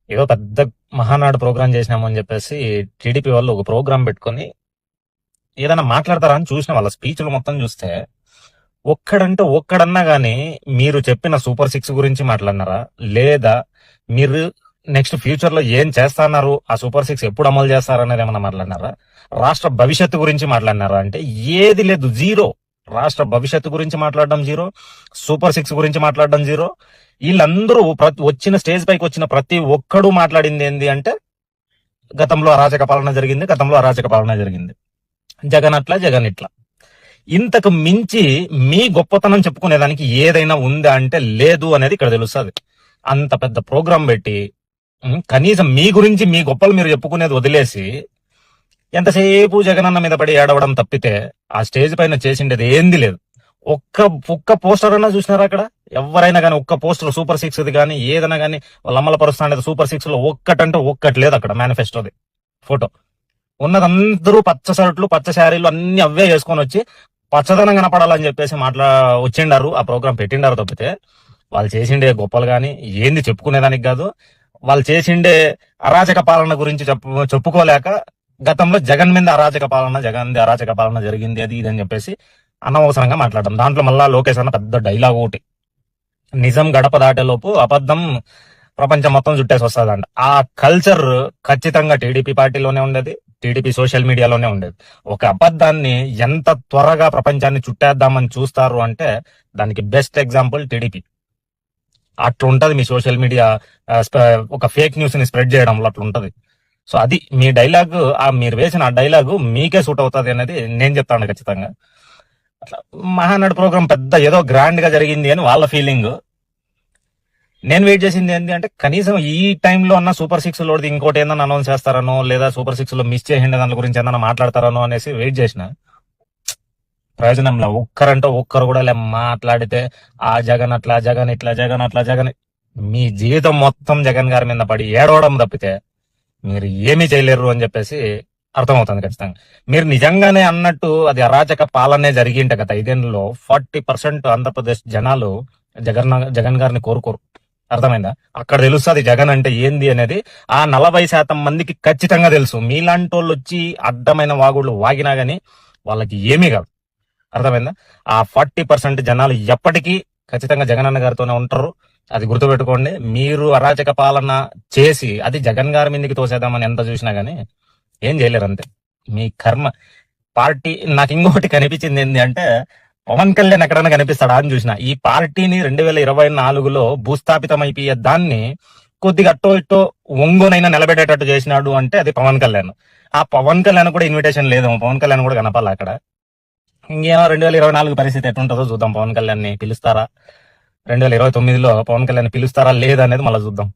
ఏదో పెద్ద మహానాడు ప్రోగ్రామ్ చేసినాము అని చెప్పేసి టీడీపీ వాళ్ళు ఒక ప్రోగ్రామ్ పెట్టుకొని ఏదైనా మాట్లాడతారా అని చూసిన వాళ్ళ స్పీచ్లు మొత్తం చూస్తే ఒక్కడన్నా గానీ మీరు చెప్పిన సూపర్ సిక్స్ గురించి మాట్లాడినారా, లేదా మీరు నెక్స్ట్ ఫ్యూచర్ లో ఏం చేస్తున్నారు, ఆ సూపర్ సిక్స్ ఎప్పుడు అమలు చేస్తారనేది ఏమన్నా మాట్లాడినారా, రాష్ట్ర భవిష్యత్తు గురించి మాట్లాడినారా అంటే ఏది లేదు, జీరో. రాష్ట్ర భవిష్యత్తు గురించి మాట్లాడడం జీరో, సూపర్ సిక్స్ గురించి మాట్లాడడం జీరో. వీళ్ళందరూ వచ్చిన స్టేజ్ పైకి వచ్చిన ప్రతి ఒక్కడు మాట్లాడింది ఏంది అంటే గతంలో అరాచక పాలన జరిగింది, గతంలో అరాచక పాలన జరిగింది, జగన్ అట్లా జగన్ ఇట్లా. ఇంతకు మించి మీ గొప్పతనం చెప్పుకునేదానికి ఏదైనా ఉందా అంటే లేదు అనేది ఇక్కడ తెలుస్తుంది. అంత పెద్ద ప్రోగ్రాం పెట్టి కనీసం మీ గురించి మీ గొప్పలు మీరు చెప్పుకునేది వదిలేసి ఎంతసేపు జగనన్న మీద పడి ఏడవడం తప్పితే ఆ స్టేజ్ పైన చేసిండేది ఏంది లేదు. ఒక్క పోస్టర్ అన్నా చూసినారా అక్కడ? ఎవరైనా కానీ ఒక్క పోస్టర్ సూపర్ సిక్స్ కానీ ఏదైనా కానీ వాళ్ళు అమలుపరుస్తాండేది సూపర్ సిక్స్ లో ఒక్కటంటే ఒక్కటి లేదు అక్కడ. మేనిఫెస్టోది ఫోటో ఉన్నదందరూ పచ్చ షర్ట్లు పచ్చ శారీలు అన్ని అవే చేసుకొని వచ్చి పచ్చదనం కనపడాలని చెప్పేసి వచ్చిండారు, ఆ ప్రోగ్రాం పెట్టిండారు తప్పితే వాళ్ళు చేసిండే గొప్పలు కానీ ఏంది చెప్పుకునేదానికి కాదు. వాళ్ళు చేసిండే అరాచక పాలన గురించి చెప్పుకోలేక గతంలో జగన్ మీద అరాచక పాలన జరిగింది అది ఇది అని చెప్పేసి అనవసరంగా మాట్లాడడం. దాంట్లో మళ్ళా లోకేష్ అన్న పెద్ద డైలాగ్ ఒకటి, నిజం గడప దాటేలోపు అబద్ధం ప్రపంచం మొత్తం చుట్టేసి వస్తుందంట. ఆ కల్చర్ ఖచ్చితంగా టీడీపీ పార్టీలోనే ఉండేది, టీడీపీ సోషల్ మీడియాలోనే ఉండేది. ఒక అబద్ధాన్ని ఎంత త్వరగా ప్రపంచాన్ని చుట్టేద్దామని చూస్తారు అంటే దానికి బెస్ట్ ఎగ్జాంపుల్ టీడీపీ. అట్లుంటది మీ సోషల్ మీడియా ఒక ఫేక్ న్యూస్ ని స్ప్రెడ్ చేయడంలో అట్లుంటది. సో అది మీ డైలాగ్, మీరు వేసిన ఆ డైలాగు మీకే సూట్ అవుతుంది అనేది నేను చెప్తాను ఖచ్చితంగా. అట్లా మహానాడు ప్రోగ్రామ్ పెద్ద ఏదో గ్రాండ్ గా జరిగింది అని వాళ్ళ ఫీలింగ్. నేను వెయిట్ చేసింది ఏంటి అంటే కనీసం ఈ టైంలో అన్న సూపర్ సిక్స్ లోది ఇంకోటి ఏదన్నా అనౌన్స్ చేస్తారనో, లేదా సూపర్ సిక్స్ లో మిస్ చేసిండే దాని గురించి ఏదన్నా మాట్లాడతారనో అనేసి వెయిట్ చేసిన. ప్రయోజనంలో ఒక్కరు కూడా మాట్లాడితే ఆ జగన్ అట్లా జగన్ ఇట్లా జగన్ అట్లా జగన్, మీ జీవితం మొత్తం జగన్ గారి మీద పడి ఏడవడం తప్పితే మీరు ఏమీ చేయలేరు అని చెప్పేసి అర్థమవుతుంది ఖచ్చితంగా. మీరు నిజంగానే అన్నట్టు అది అరాచక పాలనే జరిగింటే గత 5 ఏళ్లలో 40% ఆంధ్రప్రదేశ్ జనాలు జగన్ గారిని కోరుకోరు. అర్థమైందా? అక్కడ తెలుస్తుంది జగన్ అంటే ఏంది అనేది. ఆ 40% మందికి ఖచ్చితంగా తెలుసు. మీలాంటి వాళ్ళు వచ్చి అడ్డమైన వాగుళ్ళు వాగినా గానీ వాళ్ళకి ఏమీ కాదు. అర్థమైందా? ఆ 40% జనాలు ఎప్పటికీ ఖచ్చితంగా జగన్ అన్న గారితోనే ఉంటారు. అది గుర్తుపెట్టుకోండి. మీరు అరాచక పాలన చేసి అది జగన్ గారి మీదకి తోసేద్దామని ఎంత చూసినా గానీ ఏం చేయలేరు, అంతే మీ కర్మ. పార్టీ నాకు ఇంకొకటి కనిపించింది ఏంటి అంటే పవన్ కళ్యాణ్ ఎక్కడైనా కనిపిస్తాడా అని చూసిన. ఈ పార్టీని 2024లో భూస్థాపితం అయిపోయే దాన్ని కొద్దిగా అట్టో ఇట్టో ఒంగోనైనా నిలబెట్టేటట్టు చేసినాడు అంటే అది పవన్ కళ్యాణ్. ఆ పవన్ కళ్యాణ్ కూడా ఇన్విటేషన్ లేదేమో, పవన్ కళ్యాణ్ కూడా కనపాలి అక్కడ. ఇంకేమో 2024 పరిస్థితి ఎట్లుంటుందో చూద్దాం. పవన్ కళ్యాణ్ ని పిలుస్తారా, 2029లో పవన్ కళ్యాణ్ పిలుస్తారా లేదా అనేది మళ్ళీ చూద్దాం.